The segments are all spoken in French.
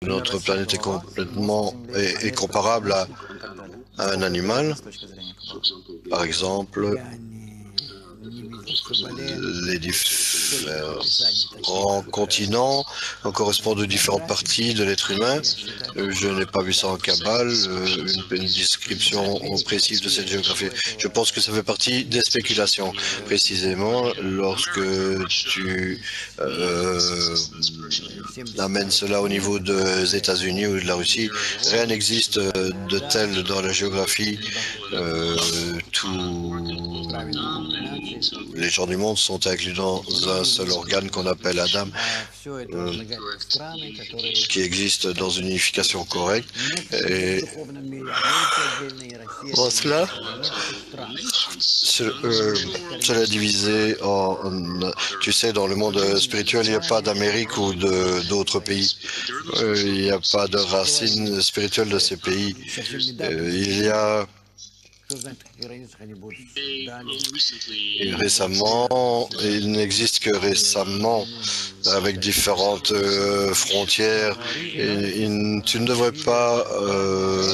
notre planète est complètement est comparable à un animal. Par exemple, les différents continents correspondent aux différentes parties de l'être humain. Je n'ai pas vu ça en Kabbale, une description précise de cette géographie. Je pense que ça fait partie des spéculations. Précisément, lorsque tu amènes cela au niveau des États-Unis ou de la Russie, rien n'existe de tel dans la géographie. Tous les gens du monde sont inclus dans un seul organe qu'on appelle Adam, qui existe dans une unification correcte. Et en cela, cela est divisé tu sais, dans le monde spirituel, il n'y a pas d'Amérique ou d'autres pays. Il n'y a pas de racines spirituelles de ces pays. Il y a Et récemment, il n'existe que récemment, avec différentes frontières. Tu ne devrais pas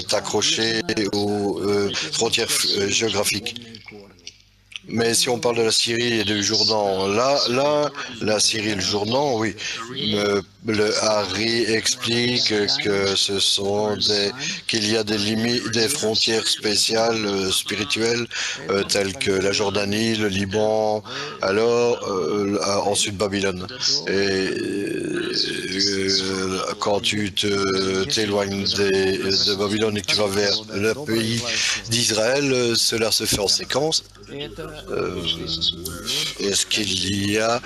t'accrocher aux frontières géographiques. Mais si on parle de la Syrie et du Jourdain, la Syrie et le Jourdain, oui. Le Harry explique que qu'il y a des limites, des frontières spéciales spirituelles telles que la Jordanie, le Liban, alors ensuite Babylone. Et quand tu t'éloignes de Babylone et que tu vas vers le pays d'Israël, cela se fait en séquence. Est-ce qu'il y a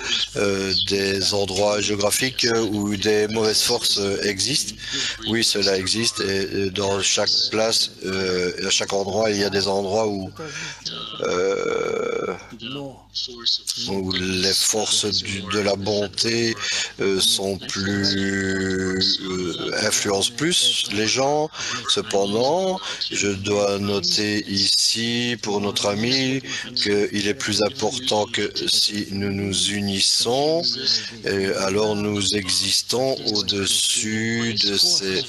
des endroits géographiques où des mauvaises forces existent? Oui, cela existe et dans chaque place, à chaque endroit, il y a des endroits où les forces de la bonté influencent plus les gens. Cependant, je dois noter ici pour notre ami qu'il est plus important que si nous nous unissons, alors nous existons au-dessus de ces